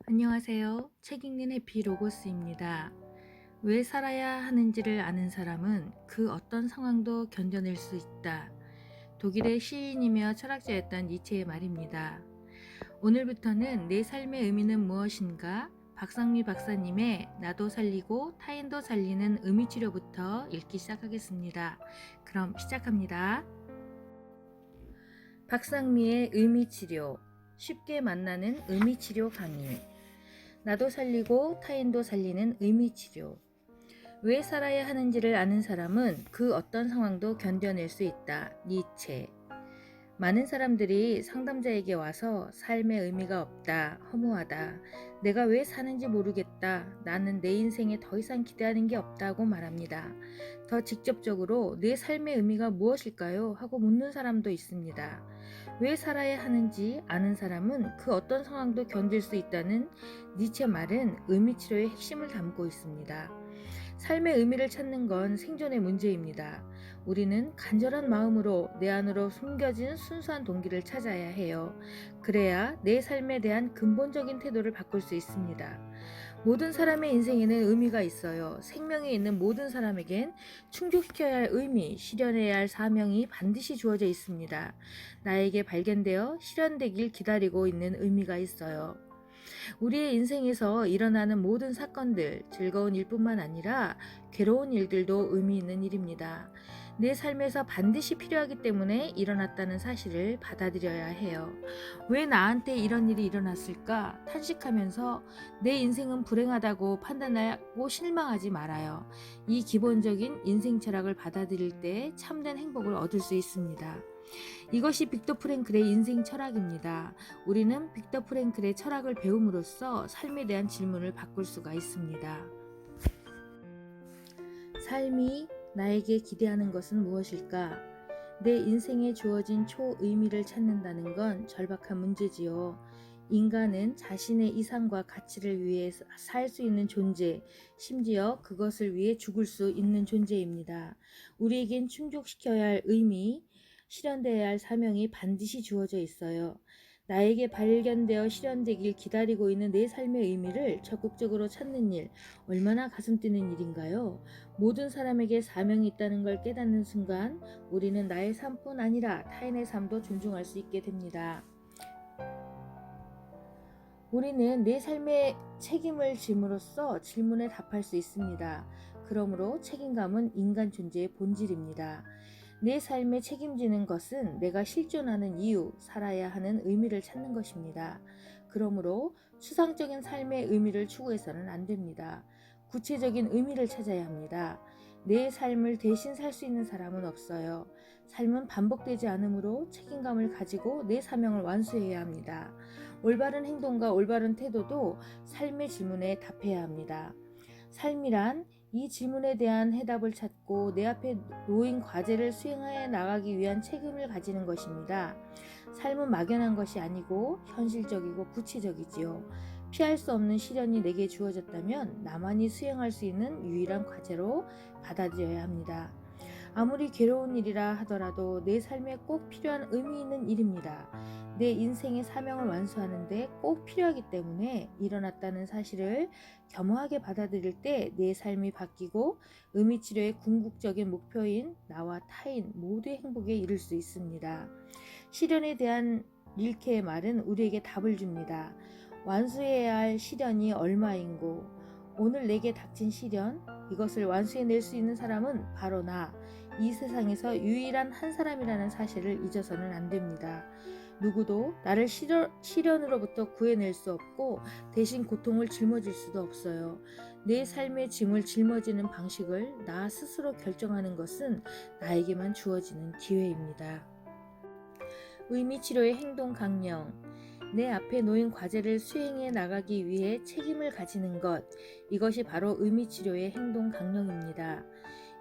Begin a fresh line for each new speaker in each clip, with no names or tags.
안녕하세요. 책 읽는 해피 로고스입니다. 왜 살아야 하는지를 아는 사람은 그 어떤 상황도 견뎌낼 수 있다. 독일의 시인이며 철학자였던 니체의 말입니다. 오늘부터는 내 삶의 의미는 무엇인가? 박상미 박사님의 나도 살리고 타인도 살리는 의미치료부터 읽기 시작하겠습니다. 그럼 시작합니다. 박상미의 의미치료, 쉽게 만나는 의미치료 강의. 나도 살리고 타인도 살리는 의미치료. 왜 살아야 하는지를 아는 사람은 그 어떤 상황도 견뎌낼 수 있다. 니체. 많은 사람들이 상담자에게 와서 삶의 의미가 없다, 허무하다, 내가 왜 사는지 모르겠다, 나는 내 인생에 더 이상 기대하는 게 없다고 말합니다. 더 직접적으로 내 삶의 의미가 무엇일까요? 하고 묻는 사람도 있습니다. 왜 살아야 하는지 아는 사람은 그 어떤 상황도 견딜 수 있다는 니체 말은 의미치료의 핵심을 담고 있습니다. 삶의 의미를 찾는 건 생존의 문제입니다. 우리는 간절한 마음으로 내 안으로 숨겨진 순수한 동기를 찾아야 해요. 그래야 내 삶에 대한 근본적인 태도를 바꿀 수 있습니다. 모든 사람의 인생에는 의미가 있어요. 생명이 있는 모든 사람에겐 충족시켜야 할 의미, 실현해야 할 사명이 반드시 주어져 있습니다. 나에게 발견되어 실현되길 기다리고 있는 의미가 있어요. 우리의 인생에서 일어나는 모든 사건들, 즐거운 일뿐만 아니라 괴로운 일들도 의미 있는 일입니다. 내 삶에서 반드시 필요하기 때문에 일어났다는 사실을 받아들여야 해요. 왜 나한테 이런 일이 일어났을까? 탄식하면서 내 인생은 불행하다고 판단하고 실망하지 말아요. 이 기본적인 인생 철학을 받아들일 때 참된 행복을 얻을 수 있습니다. 이것이 빅터 프랭클의 인생 철학입니다. 우리는 빅터 프랭클의 철학을 배움으로써 삶에 대한 질문을 바꿀 수가 있습니다. 삶이 나에게 기대하는 것은 무엇일까? 내 인생에 주어진 초의미를 찾는다는 건 절박한 문제지요. 인간은 자신의 이상과 가치를 위해 살 수 있는 존재, 심지어 그것을 위해 죽을 수 있는 존재입니다. 우리에겐 충족시켜야 할 의미, 실현되어야 할 사명이 반드시 주어져 있어요. 나에게 발견되어 실현되길 기다리고 있는 내 삶의 의미를 적극적으로 찾는 일, 얼마나 가슴 뛰는 일인가요? 모든 사람에게 사명이 있다는 걸 깨닫는 순간 우리는 나의 삶뿐 아니라 타인의 삶도 존중할 수 있게 됩니다. 우리는 내 삶의 책임을 짐으로써 질문에 답할 수 있습니다. 그러므로 책임감은 인간 존재의 본질입니다. 내 삶에 책임지는 것은 내가 실존하는 이유, 살아야 하는 의미를 찾는 것입니다. 그러므로 추상적인 삶의 의미를 추구해서는 안 됩니다. 구체적인 의미를 찾아야 합니다. 내 삶을 대신 살 수 있는 사람은 없어요. 삶은 반복되지 않으므로 책임감을 가지고 내 사명을 완수해야 합니다. 올바른 행동과 올바른 태도도 삶의 질문에 답해야 합니다. 삶이란 이 질문에 대한 해답을 찾고 내 앞에 놓인 과제를 수행해 나가기 위한 책임을 가지는 것입니다. 삶은 막연한 것이 아니고 현실적이고 구체적이지요. 피할 수 없는 시련이 내게 주어졌다면 나만이 수행할 수 있는 유일한 과제로 받아들여야 합니다. 아무리 괴로운 일이라 하더라도 내 삶에 꼭 필요한 의미 있는 일입니다. 내 인생의 사명을 완수하는데 꼭 필요하기 때문에 일어났다는 사실을 겸허하게 받아들일 때 내 삶이 바뀌고 의미치료의 궁극적인 목표인 나와 타인 모두의 행복에 이를 수 있습니다. 시련에 대한 릴케의 말은 우리에게 답을 줍니다. 완수해야 할 시련이 얼마인고 오늘 내게 닥친 시련, 이것을 완수해낼 수 있는 사람은 바로 나, 이 세상에서 유일한 한 사람이라는 사실을 잊어서는 안 됩니다. 누구도 나를 시련으로부터 구해낼 수 없고 대신 고통을 짊어질 수도 없어요. 내 삶의 짐을 짊어지는 방식을 나 스스로 결정하는 것은 나에게만 주어지는 기회입니다. 의미치료의 행동 강령. 내 앞에 놓인 과제를 수행해 나가기 위해 책임을 가지는 것. 이것이 바로 의미치료의 행동 강령입니다.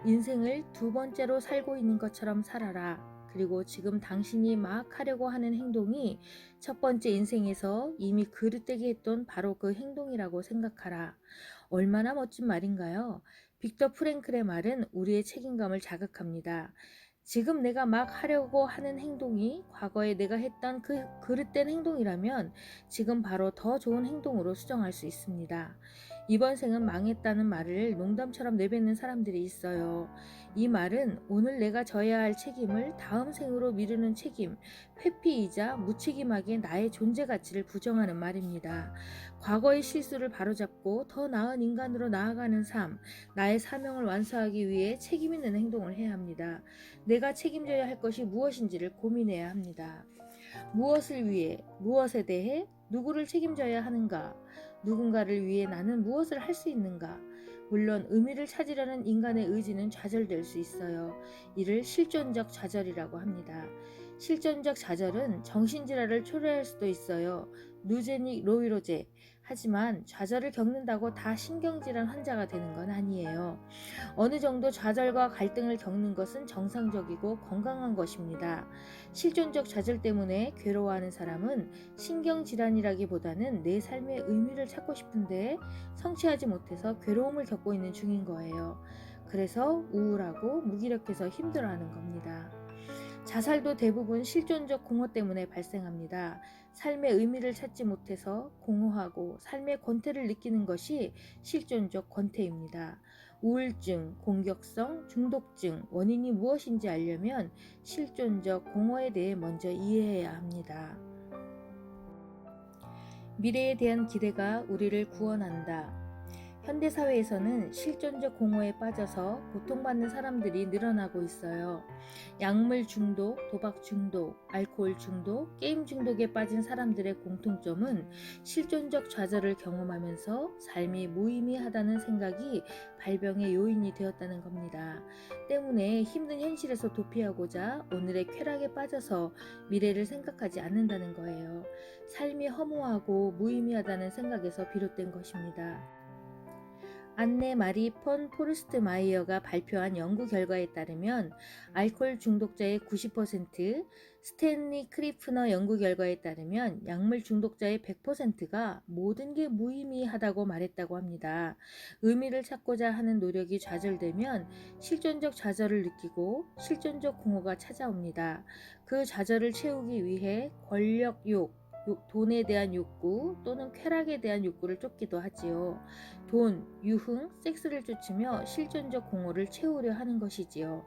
인생을 두 번째로 살고 있는 것처럼 살아라. 그리고 지금 당신이 막 하려고 하는 행동이 첫 번째 인생에서 이미 그릇되게 했던 바로 그 행동이라고 생각하라. 얼마나 멋진 말인가요? 빅터 프랭클의 말은 우리의 책임감을 자극합니다. 지금 내가 막 하려고 하는 행동이 과거에 내가 했던 그 그릇된 행동이라면 지금 바로 더 좋은 행동으로 수정할 수 있습니다. 이번 생은 망했다는 말을 농담처럼 내뱉는 사람들이 있어요. 이 말은 오늘 내가 져야 할 책임을 다음 생으로 미루는 책임, 회피이자 무책임하게 나의 존재 가치를 부정하는 말입니다. 과거의 실수를 바로잡고 더 나은 인간으로 나아가는 삶, 나의 사명을 완수하기 위해 책임 있는 행동을 해야 합니다. 내가 책임져야 할 것이 무엇인지를 고민해야 합니다. 무엇을 위해, 무엇에 대해, 누구를 책임져야 하는가, 누군가를 위해 나는 무엇을 할 수 있는가. 물론 의미를 찾으려는 인간의 의지는 좌절될 수 있어요. 이를 실존적 좌절이라고 합니다. 실존적 좌절은 정신질환을 초래할 수도 있어요. 누제닉 로이로제. 하지만 좌절을 겪는다고 다 신경질환 환자가 되는 건 아니에요. 어느 정도 좌절과 갈등을 겪는 것은 정상적이고 건강한 것입니다. 실존적 좌절 때문에 괴로워하는 사람은 신경질환이라기보다는 내 삶의 의미를 찾고 싶은데 성취하지 못해서 괴로움을 겪고 있는 중인 거예요. 그래서 우울하고 무기력해서 힘들어하는 겁니다. 자살도 대부분 실존적 공허 때문에 발생합니다. 삶의 의미를 찾지 못해서 공허하고 삶의 권태를 느끼는 것이 실존적 권태입니다. 우울증, 공격성, 중독증, 원인이 무엇인지 알려면 실존적 공허에 대해 먼저 이해해야 합니다. 미래에 대한 기대가 우리를 구원한다. 현대사회에서는 실존적 공허에 빠져서 고통받는 사람들이 늘어나고 있어요. 약물 중독, 도박 중독, 알코올 중독, 게임 중독에 빠진 사람들의 공통점은 실존적 좌절을 경험하면서 삶이 무의미하다는 생각이 발병의 요인이 되었다는 겁니다. 때문에 힘든 현실에서 도피하고자 오늘의 쾌락에 빠져서 미래를 생각하지 않는다는 거예요. 삶이 허무하고 무의미하다는 생각에서 비롯된 것입니다. 안네 마리 폰 포르스트마이어가 발표한 연구 결과에 따르면 알코올 중독자의 90%, 스탠리 크리프너 연구 결과에 따르면 약물 중독자의 100%가 모든 게 무의미하다고 말했다고 합니다. 의미를 찾고자 하는 노력이 좌절되면 실존적 좌절을 느끼고 실존적 공허가 찾아옵니다. 그 좌절을 채우기 위해 권력욕, 돈에 대한 욕구 또는 쾌락에 대한 욕구를 쫓기도 하지요. 돈, 유흥, 섹스를 쫓으며 실존적 공허를 채우려 하는 것이지요.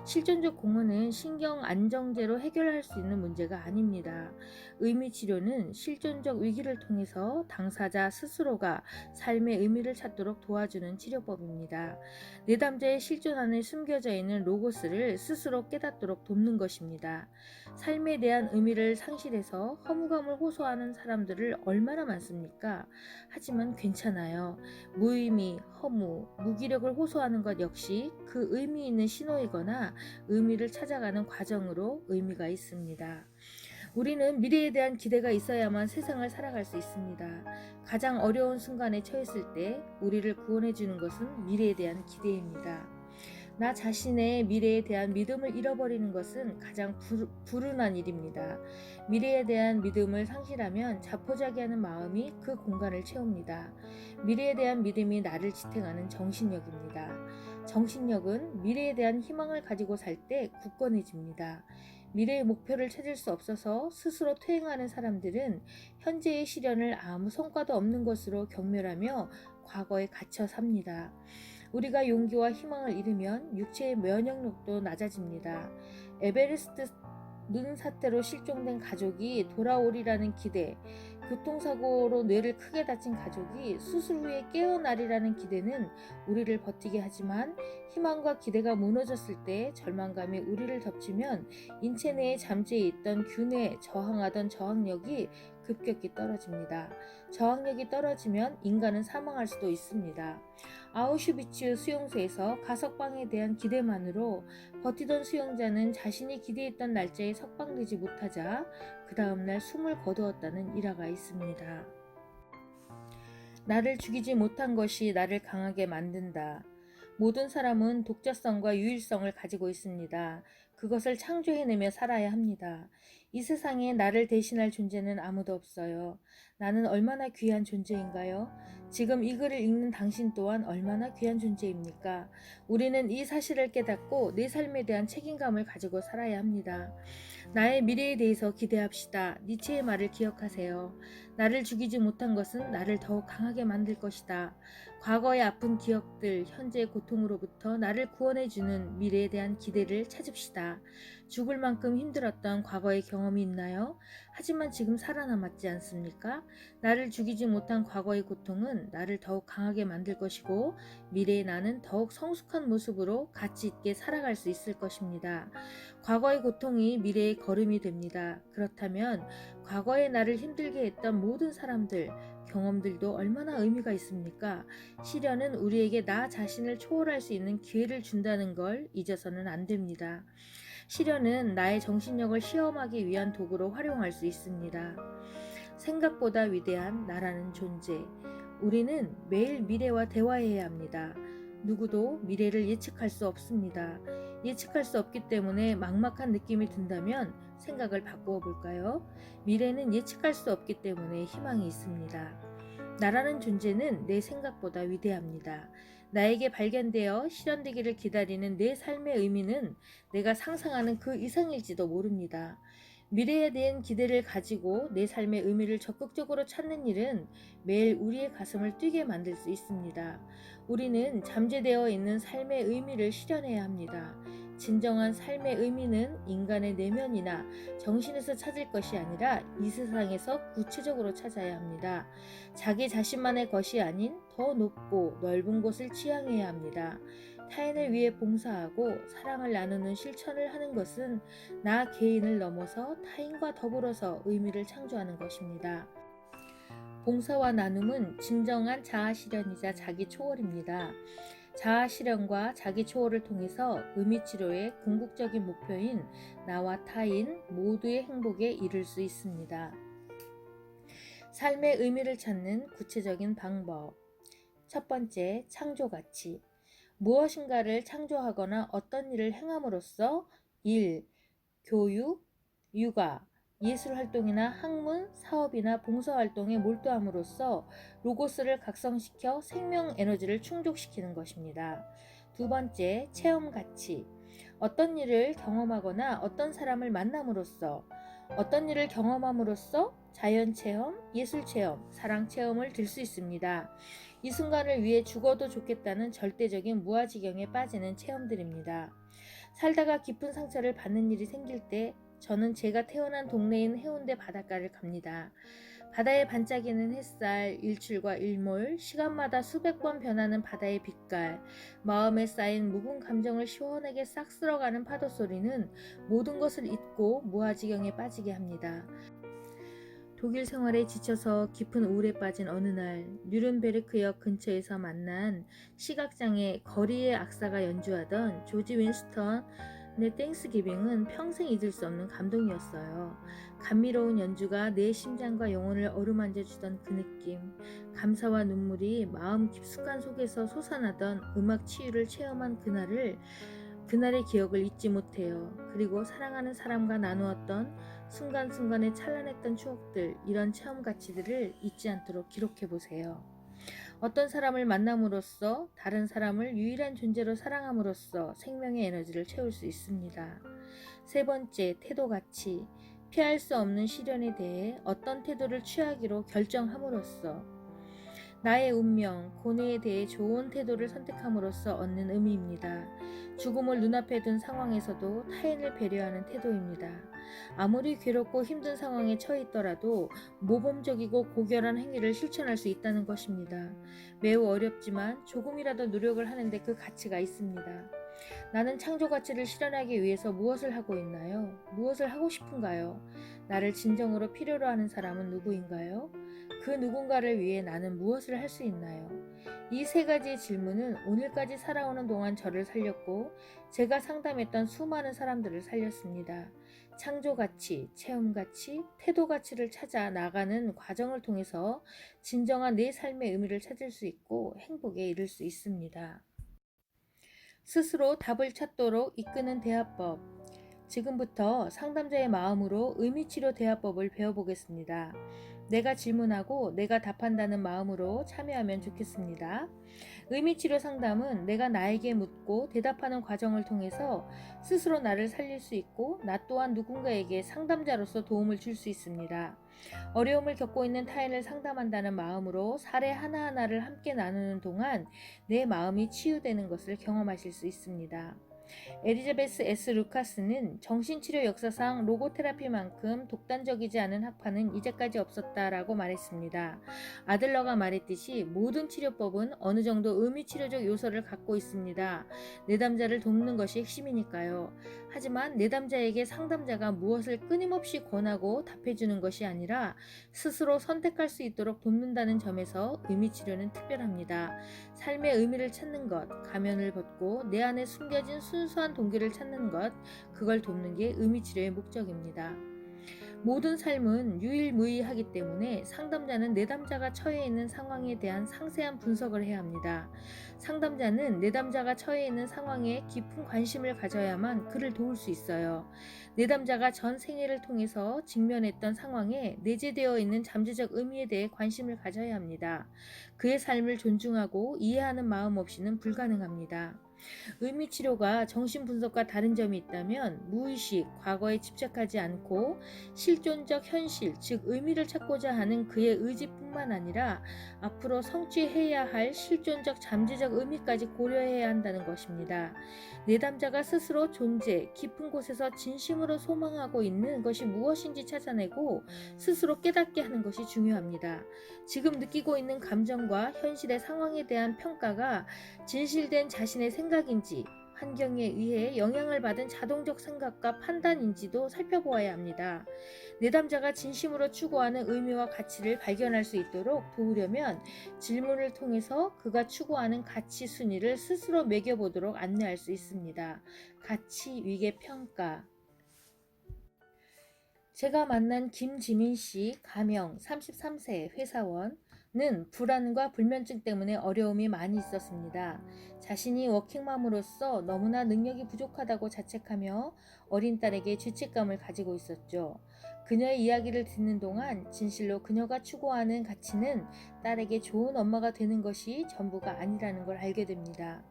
실존적 공허는 신경 안정제로 해결할 수 있는 문제가 아닙니다. 의미 치료는 실존적 위기를 통해서 당사자 스스로가 삶의 의미를 찾도록 도와주는 치료법입니다. 내담자의 실존 안에 숨겨져 있는 로고스를 스스로 깨닫도록 돕는 것입니다. 삶에 대한 의미를 상실해서 허무감을 호소하는 사람들을 얼마나 많습니까? 하지만 괜찮아요. 무의미, 허무, 무기력을 호소하는 것 역시 그 의미 있는 신호이거나 의미를 찾아가는 과정으로 의미가 있습니다. 우리는 미래에 대한 기대가 있어야만 세상을 살아갈 수 있습니다. 가장 어려운 순간에 처했을 때 우리를 구원해 주는 것은 미래에 대한 기대입니다. 나 자신의 미래에 대한 믿음을 잃어버리는 것은 가장 불운한 일입니다. 미래에 대한 믿음을 상실하면 자포자기하는 마음이 그 공간을 채웁니다. 미래에 대한 믿음이 나를 지탱하는 정신력입니다. 정신력은 미래에 대한 희망을 가지고 살 때 굳건해집니다. 미래의 목표를 찾을 수 없어서 스스로 퇴행하는 사람들은 현재의 시련을 아무 성과도 없는 것으로 경멸하며 과거에 갇혀 삽니다. 우리가 용기와 희망을 잃으면 육체의 면역력도 낮아집니다. 에베레스트 눈 사태로 실종된 가족이 돌아오리라는 기대, 교통사고로 뇌를 크게 다친 가족이 수술 후에 깨어나리라는 기대는 우리를 버티게 하지만 희망과 기대가 무너졌을 때 절망감이 우리를 덮치면 인체 내에 잠재해 있던 균에 저항하던 저항력이 급격히 떨어집니다. 저항력이 떨어지면 인간은 사망할 수도 있습니다. 아우슈비츠 수용소에서 가석방에 대한 기대만으로 버티던 수용자는 자신이 기대했던 날짜에 석방되지 못하자 그 다음날 숨을 거두었다는 일화가 있습니다. 나를 죽이지 못한 것이 나를 강하게 만든다. 모든 사람은 독자성과 유일성을 가지고 있습니다. 그것을 창조해내며 살아야 합니다. 이 세상에 나를 대신할 존재는 아무도 없어요. 나는 얼마나 귀한 존재인가요? 지금 이 글을 읽는 당신 또한 얼마나 귀한 존재입니까? 우리는 이 사실을 깨닫고 내 삶에 대한 책임감을 가지고 살아야 합니다. 나의 미래에 대해서 기대합시다. 니체의 말을 기억하세요. 나를 죽이지 못한 것은 나를 더욱 강하게 만들 것이다. 과거의 아픈 기억들, 현재의 고통으로부터 나를 구원해주는 미래에 대한 기대를 찾읍시다. 죽을 만큼 힘들었던 과거의 경험이 있나요? 하지만 지금 살아남았지 않습니까? 나를 죽이지 못한 과거의 고통은 나를 더욱 강하게 만들 것이고 미래의 나는 더욱 성숙한 모습으로 가치 있게 살아갈 수 있을 것입니다. 과거의 고통이 미래의 걸음이 됩니다. 그렇다면 과거의 나를 힘들게 했던 모든 사람들, 경험들도 얼마나 의미가 있습니까? 시련은 우리에게 나 자신을 초월할 수 있는 기회를 준다는 걸 잊어서는 안 됩니다. 시련은 나의 정신력을 시험하기 위한 도구로 활용할 수 있습니다. 생각보다 위대한 나라는 존재. 우리는 매일 미래와 대화해야 합니다. 누구도 미래를 예측할 수 없습니다. 예측할 수 없기 때문에 막막한 느낌이 든다면 생각을 바꾸어 볼까요? 미래는 예측할 수 없기 때문에 희망이 있습니다. 나라는 존재는 내 생각보다 위대합니다. 나에게 발견되어 실현되기를 기다리는 내 삶의 의미는 내가 상상하는 그 이상일지도 모릅니다. 미래에 대한 기대를 가지고 내 삶의 의미를 적극적으로 찾는 일은 매일 우리의 가슴을 뛰게 만들 수 있습니다. 우리는 잠재되어 있는 삶의 의미를 실현해야 합니다. 진정한 삶의 의미는 인간의 내면이나 정신에서 찾을 것이 아니라 이 세상에서 구체적으로 찾아야 합니다. 자기 자신만의 것이 아닌 더 높고 넓은 곳을 지향해야 합니다. 타인을 위해 봉사하고 사랑을 나누는 실천을 하는 것은 나 개인을 넘어서 타인과 더불어서 의미를 창조하는 것입니다. 봉사와 나눔은 진정한 자아실현이자 자기초월입니다. 자아실현과 자기초월을 통해서 의미치료의 궁극적인 목표인 나와 타인 모두의 행복에 이를 수 있습니다. 삶의 의미를 찾는 구체적인 방법. 첫 번째, 창조가치. 무엇인가를 창조하거나 어떤 일을 행함으로써 일, 교육, 육아, 예술활동이나 학문, 사업이나 봉사활동에 몰두함으로써 로고스를 각성시켜 생명 에너지를 충족시키는 것입니다. 두 번째, 체험가치. 어떤 일을 경험하거나 어떤 사람을 만남으로써 어떤 일을 경험함으로써 자연체험, 예술체험, 사랑체험을 들 수 있습니다. 이 순간을 위해 죽어도 좋겠다는 절대적인 무아지경에 빠지는 체험들입니다. 살다가 깊은 상처를 받는 일이 생길 때 저는 제가 태어난 동네인 해운대 바닷가를 갑니다. 바다에 반짝이는 햇살, 일출과 일몰, 시간마다 수백 번 변하는 바다의 빛깔, 마음에 쌓인 묵은 감정을 시원하게 싹 쓸어가는 파도 소리는 모든 것을 잊고 무아지경에 빠지게 합니다. 독일 생활에 지쳐서 깊은 우울에 빠진 어느 날 뉘른베르크역 근처에서 만난 시각장애 거리의 악사가 연주하던 조지 윈스턴의 땡스기빙은 평생 잊을 수 없는 감동이었어요. 감미로운 연주가 내 심장과 영혼을 어루만져주던 그 느낌, 감사와 눈물이 마음 깊숙한 속에서 솟아나던 음악 치유를 체험한 그날의 기억을 잊지 못해요. 그리고 사랑하는 사람과 나누었던 순간순간의 찬란했던 추억들, 이런 체험 가치들을 잊지 않도록 기록해 보세요. 어떤 사람을 만남으로써 다른 사람을 유일한 존재로 사랑함으로써 생명의 에너지를 채울 수 있습니다. 세 번째, 태도 가치. 피할 수 없는 시련에 대해 어떤 태도를 취하기로 결정함으로써 나의 운명, 고뇌에 대해 좋은 태도를 선택함으로써 얻는 의미입니다. 죽음을 눈앞에 둔 상황에서도 타인을 배려하는 태도입니다. 아무리 괴롭고 힘든 상황에 처해 있더라도 모범적이고 고결한 행위를 실천할 수 있다는 것입니다. 매우 어렵지만 조금이라도 노력을 하는데 그 가치가 있습니다. 나는 창조 가치를 실현하기 위해서 무엇을 하고 있나요? 무엇을 하고 싶은가요? 나를 진정으로 필요로 하는 사람은 누구인가요? 그 누군가를 위해 나는 무엇을 할 수 있나요? 이 세 가지의 질문은 오늘까지 살아오는 동안 저를 살렸고 제가 상담했던 수많은 사람들을 살렸습니다. 창조 가치, 체험 가치, 태도 가치를 찾아 나가는 과정을 통해서 진정한 내 삶의 의미를 찾을 수 있고 행복에 이를 수 있습니다. 스스로 답을 찾도록 이끄는 대화법. 지금부터 상담자의 마음으로 의미치료 대화법을 배워보겠습니다. 내가 질문하고 내가 답한다는 마음으로 참여하면 좋겠습니다. 의미치료 상담은 내가 나에게 묻고 대답하는 과정을 통해서 스스로 나를 살릴 수 있고 나 또한 누군가에게 상담자로서 도움을 줄 수 있습니다. 어려움을 겪고 있는 타인을 상담한다는 마음으로 사례 하나하나를 함께 나누는 동안 내 마음이 치유되는 것을 경험하실 수 있습니다. 엘리자베스 S. 루카스는 정신치료 역사상 로고테라피만큼 독단적이지 않은 학파는 이제까지 없었다라고 말했습니다. 아들러가 말했듯이 모든 치료법은 어느 정도 의미치료적 요소를 갖고 있습니다. 내담자를 돕는 것이 핵심이니까요. 하지만 내담자에게 상담자가 무엇을 끊임없이 권하고 답해주는 것이 아니라 스스로 선택할 수 있도록 돕는다는 점에서 의미치료는 특별합니다. 삶의 의미를 찾는 것, 가면을 벗고 내 안에 숨겨진 순수한 동기를 찾는 것, 그걸 돕는 게 의미치료의 목적입니다. 모든 삶은 유일무이하기 때문에 상담자는 내담자가 처해 있는 상황에 대한 상세한 분석을 해야 합니다. 상담자는 내담자가 처해 있는 상황에 깊은 관심을 가져야만 그를 도울 수 있어요. 내담자가 전 생애를 통해서 직면했던 상황에 내재되어 있는 잠재적 의미에 대해 관심을 가져야 합니다. 그의 삶을 존중하고 이해하는 마음 없이는 불가능합니다. 의미치료가 정신분석과 다른 점이 있다면 무의식, 과거에 집착하지 않고 실존적 현실, 즉 의미를 찾고자 하는 그의 의지뿐만 아니라 앞으로 성취해야 할 실존적 잠재적 의미까지 고려해야 한다는 것입니다. 내담자가 스스로 존재, 깊은 곳에서 진심으로 소망하고 있는 것이 무엇인지 찾아내고 스스로 깨닫게 하는 것이 중요합니다. 지금 느끼고 있는 감정과 현실의 상황에 대한 평가가 진실된 자신의 생각인지 환경에 의해 영향을 받은 자동적 생각과 판단인지도 살펴보아야 합니다. 내담자가 진심으로 추구하는 의미와 가치를 발견할 수 있도록 도우려면 질문을 통해서 그가 추구하는 가치 순위를 스스로 매겨보도록 안내할 수 있습니다. 가치 위계 평가. 제가 만난 김지민 씨, 가명 33세 회사원은 불안과 불면증 때문에 어려움이 많이 있었습니다. 자신이 워킹맘으로서 너무나 능력이 부족하다고 자책하며 어린 딸에게 죄책감을 가지고 있었죠. 그녀의 이야기를 듣는 동안 진실로 그녀가 추구하는 가치는 딸에게 좋은 엄마가 되는 것이 전부가 아니라는 걸 알게 됩니다.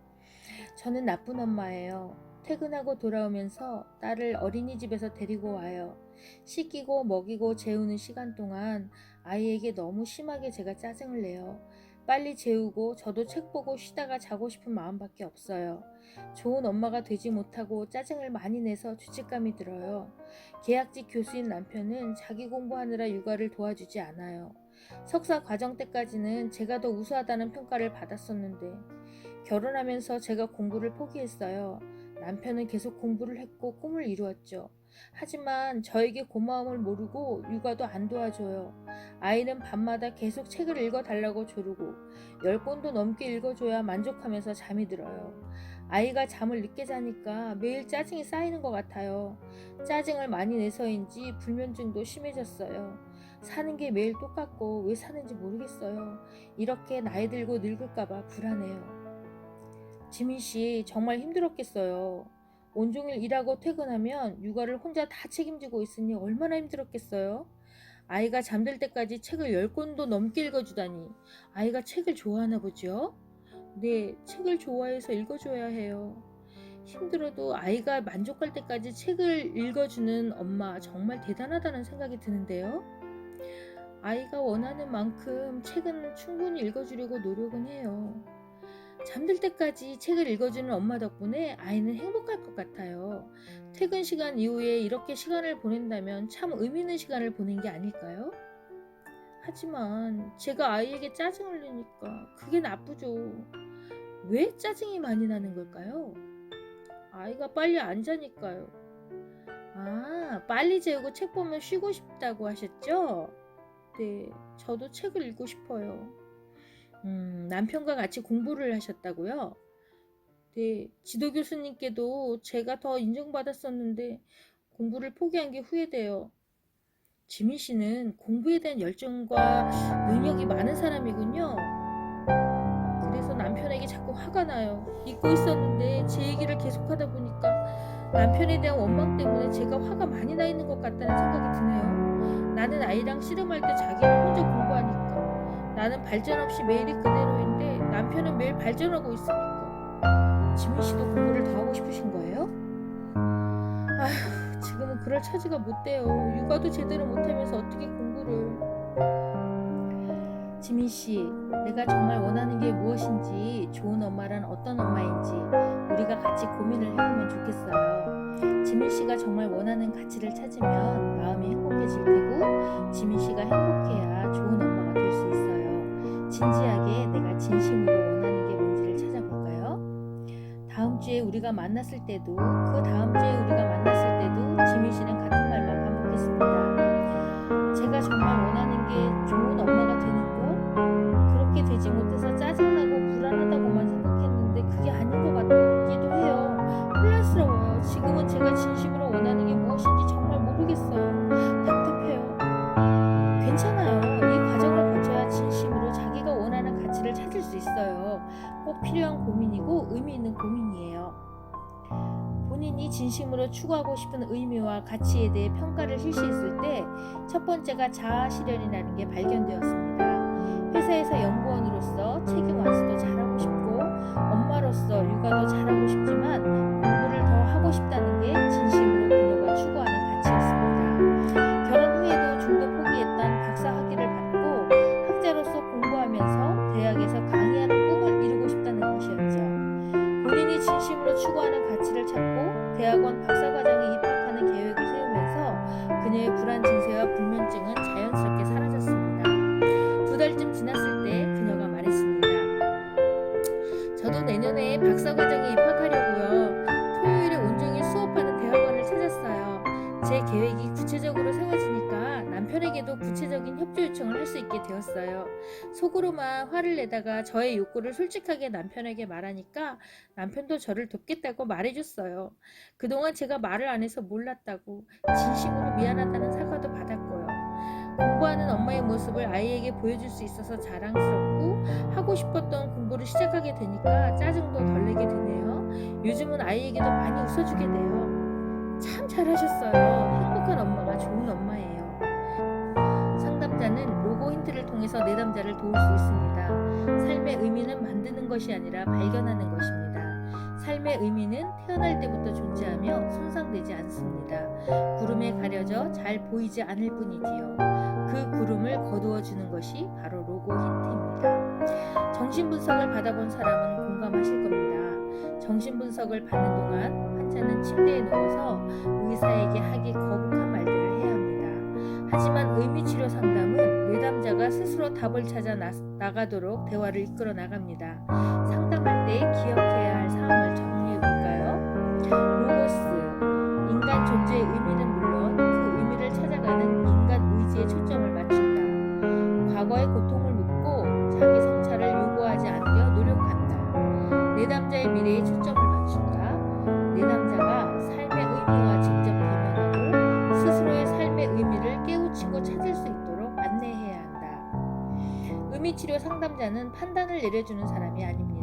저는 나쁜 엄마예요. 퇴근하고 돌아오면서 딸을 어린이집에서 데리고 와요. 씻기고 먹이고 재우는 시간 동안 아이에게 너무 심하게 제가 짜증을 내요. 빨리 재우고 저도 책 보고 쉬다가 자고 싶은 마음밖에 없어요. 좋은 엄마가 되지 못하고 짜증을 많이 내서 죄책감이 들어요. 계약직 교수인 남편은 자기 공부하느라 육아를 도와주지 않아요. 석사 과정 때까지는 제가 더 우수하다는 평가를 받았었는데 결혼하면서 제가 공부를 포기했어요. 남편은 계속 공부를 했고 꿈을 이루었죠. 하지만 저에게 고마움을 모르고 육아도 안 도와줘요. 아이는 밤마다 계속 책을 읽어달라고 조르고 10권도 넘게 읽어줘야 만족하면서 잠이 들어요. 아이가 잠을 늦게 자니까 매일 짜증이 쌓이는 것 같아요. 짜증을 많이 내서인지 불면증도 심해졌어요. 사는 게 매일 똑같고 왜 사는지 모르겠어요. 이렇게 나이 들고 늙을까봐 불안해요. 지민씨 정말 힘들었겠어요. 온종일 일하고 퇴근하면 육아를 혼자 다 책임지고 있으니 얼마나 힘들었겠어요. 아이가 잠들 때까지 책을 10권도 넘게 읽어주다니. 아이가 책을 좋아하나 보죠? 네, 책을 좋아해서 읽어줘야 해요. 힘들어도 아이가 만족할 때까지 책을 읽어주는 엄마 정말 대단하다는 생각이 드는데요. 아이가 원하는 만큼 책은 충분히 읽어주려고 노력은 해요. 잠들 때까지 책을 읽어주는 엄마 덕분에 아이는 행복할 것 같아요. 퇴근 시간 이후에 이렇게 시간을 보낸다면 참 의미 있는 시간을 보낸 게 아닐까요? 하지만 제가 아이에게 짜증을 내니까 그게 나쁘죠. 왜 짜증이 많이 나는 걸까요? 아이가 빨리 안 자니까요. 아, 빨리 재우고 책 보면 쉬고 싶다고 하셨죠? 네, 저도 책을 읽고 싶어요. 남편과 같이 공부를 하셨다고요? 네, 지도 교수님께도 제가 더 인정받았었는데 공부를 포기한 게 후회돼요. 지민 씨는 공부에 대한 열정과 능력이 많은 사람이군요. 그래서 남편에게 자꾸 화가 나요. 잊고 있었는데 제 얘기를 계속하다 보니까 남편에 대한 원망 때문에 제가 화가 많이 나 있는 것 같다는 생각이 드네요. 나는 아이랑 씨름할 때 자기는 혼자 공부하니까, 나는 발전 없이 매일이 그대로인데 남편은 매일 발전하고 있으니까. 지민 씨도 공부를 더 하고 싶으신 거예요? 아휴, 지금은 그럴 처지가 못 돼요. 육아도 제대로 못하면서 어떻게 공부를. 지민 씨, 내가 정말 원하는 게 무엇인지, 좋은 엄마란 어떤 엄마인지 우리가 같이 고민을 해보면 좋겠어요. 지민 씨가 정말 원하는 가치를 찾으면 마음이 행복해질 테고, 지민 씨가 행복해야 좋은 엄마가 될 수 있어요. 진지하게 내가 진심으로 원하는 게 뭔지를 찾아볼까요? 다음 주에 우리가 만났을 때도, 그 다음 주에 우리가 만났을 때도 지민 씨는 같은 말만 반복했습니다. 제가 정말 원하는 게 좋은 엄마가 되는 거? 그렇게 되지 못해서 짜증나고 불안하다고만 생각했는데 그게 아닌 것 같기도 해요. 혼란스러워요. 지금은 제가 진심으로 원하는 게 무엇인지 정말 모르겠어요. 답답해요. 괜찮아요. 이 과정을 거쳐야 진심으로 자기가 원하는 가치를 찾을 수 있어요. 꼭 필요한 고민이고 의미 있는 고민이에요. 본인이 진심으로 추구하고 싶은 의미와 가치에 대해 평가를 실시했을 때 첫 번째가 자아 실현이라는 게 발견되었습니다. 회사에서 연구원으로서 책임 완수도 잘하고 싶고, 엄마로서 육아도 잘하고 싶지만 공부를 더 하고 싶다는 게 진심으로 그녀가 추구하는 가치였습니다. 결혼 후에도 중도 포기했던 박사 학위를 받고 학자로서 공부하면서 대학에서 강의하는 꿈을 이루고 싶다는 것이었죠. 본인이 진심으로 추구하는 가치를 찾고 대학원 박사과정에 입학하는 계획을 세우면서 그녀의 불안 증세와 불면증은 자연스럽게 사라졌습니다. 2달쯤 지났을 때 그녀가 말했습니다. 저도 내년에 박사과정에 입학하려고요. 토요일에 온종일 수업하는 대학원을 찾았어요. 제 계획이 구체적으로 세워지니까 남편에게도 구체적인 협조 요청을 할 수 있게 되었어요. 속으로만 화를 내다가 저의 욕구를 솔직하게 남편에게 말하니까 남편도 저를 돕겠다고 말해줬어요. 그동안 제가 말을 안 해서 몰랐다고, 진심으로 미안하다는 사과도 받았고요. 공부하는 엄마의 모습을 아이에게 보여줄 수 있어서 자랑스럽고, 하고 싶었던 공부를 시작하게 되니까 짜증도 덜 내게 되네요. 요즘은 아이에게도 많이 웃어주게 돼요. 참 잘하셨어요. 행복한 엄마가 좋은 엄마예요. 상담자는 로고 힌트를 통해서 내담자를 도울 수 있습니다. 삶의 의미는 만드는 것이 아니라 발견하는 것입니다. 삶의 의미는 태어날 때부터 존재하며 손상되지 않습니다. 구름에 가려져 잘 보이지 않을 뿐이지요. 그 구름을 거두어 주는 것이 바로 로고 힌트입니다. 정신분석을 받아본 사람은 공감하실 겁니다. 정신분석을 받는 동안 환자는 침대에 누워서 의사에게 하기 거북한 말들을 해야 합니다. 하지만 의미치료 상담은 내담자가 스스로 답을 찾아 나가도록 대화를 이끌어 나갑니다. 상담할 때 기억해야 할 사항을 정리해 볼까요? 로고스, 인간 존재의 의미는 물론 그 의미를 찾아가는 인간 의지에 초점을 맞춘다. 과거의 고통을 묻고 자기 성찰을 요구하지 않으려 노력한다. 내담자의 미래에 초점을 맞춘다. 내담자가 삶의 의미와 직접 대면하고 스스로의 삶의 의미를 깨우치고 찾을 수 있도록 안내해야 한다. 의미치료 상담자는 판단을 내려주는 사람이 아닙니다.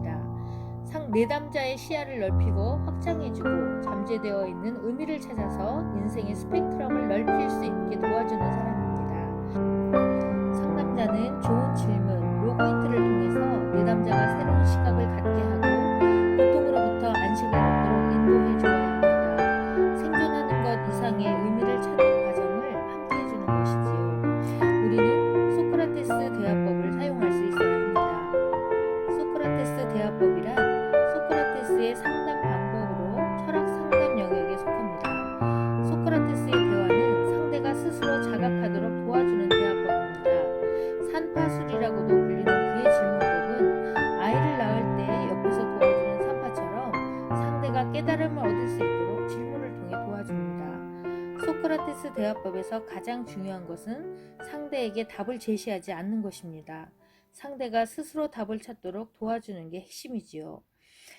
내담자의 시야를 넓히고 확장해주고 잠재되어 있는 의미를 찾아서 인생의 스펙트럼을 넓힐 수 있게 도와주는 사람입니다. 상담자는 좋은 질문, 로고 힌트를 통해서 내담자가 새로운 시각을 갖게 하고 고통으로부터 안식을 얻도록 인도해 주어야 합니다. 생존하는 것 이상의 의미를 찾는 과정을 함께 해주는 것이지요. 우리는 소크라테스 대화법을 사용할 수 있어야 합니다. 소크라테스 대화법이란 소크라테스의 상담 방법으로 철학 상담 영역에 속합니다. 소크라테스의 대화는 상대가 스스로 자각하도록 도와주는 대화법입니다. 산파술이라고도 불리는 그의 질문법은 아이를 낳을 때 옆에서 도와주는 산파처럼 상대가 깨달음을 얻을 수 있도록 질문을 통해 도와줍니다. 소크라테스 대화법에서 가장 중요한 것은 상대에게 답을 제시하지 않는 것입니다. 상대가 스스로 답을 찾도록 도와주는 게 핵심이지요.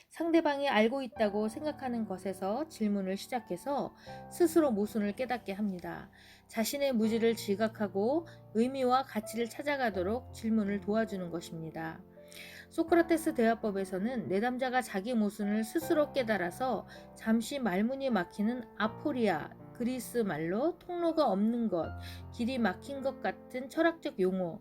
상대방이 알고 있다고 생각하는 것에서 질문을 시작해서 스스로 모순을 깨닫게 합니다. 자신의 무지를 지각하고 의미와 가치를 찾아가도록 질문을 도와주는 것입니다. 소크라테스 대화법에서는 내담자가 자기 모순을 스스로 깨달아서 잠시 말문이 막히는 아포리아, 그리스 말로 통로가 없는 것, 길이 막힌 것 같은 철학적 용어에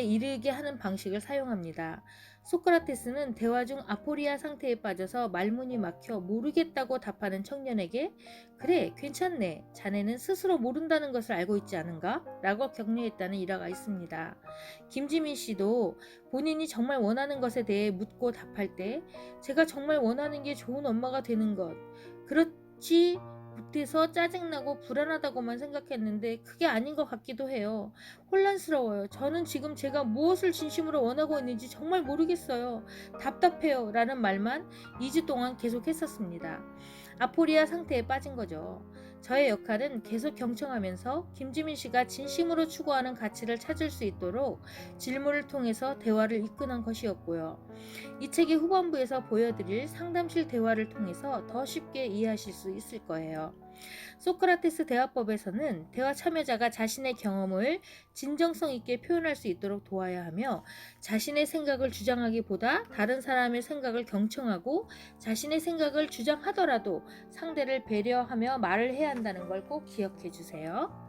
이르게 하는 방식을 사용합니다. 소크라테스는 대화 중 아포리아 상태에 빠져서 말문이 막혀 모르겠다고 답하는 청년에게 그래, 괜찮네. 자네는 스스로 모른다는 것을 알고 있지 않은가? 라고 격려했다는 일화가 있습니다. 김지민 씨도 본인이 정말 원하는 것에 대해 묻고 답할 때 제가 정말 원하는 게 좋은 엄마가 되는 것. 그렇지 못해서 짜증나고 불안하다고만 생각했는데 그게 아닌 것 같기도 해요. 혼란스러워요. 저는 지금 제가 무엇을 진심으로 원하고 있는지 정말 모르겠어요. 답답해요. 라는 말만 2주 동안 계속 했었습니다. 아포리아 상태에 빠진 거죠. 저의 역할은 계속 경청하면서 김지민 씨가 진심으로 추구하는 가치를 찾을 수 있도록 질문을 통해서 대화를 이끄는 것이었고요. 이 책의 후반부에서 보여드릴 상담실 대화를 통해서 더 쉽게 이해하실 수 있을 거예요. 소크라테스 대화법에서는 대화 참여자가 자신의 경험을 진정성 있게 표현할 수 있도록 도와야 하며 자신의 생각을 주장하기보다 다른 사람의 생각을 경청하고 자신의 생각을 주장하더라도 상대를 배려하며 말을 해야 한다는 걸 꼭 기억해 주세요.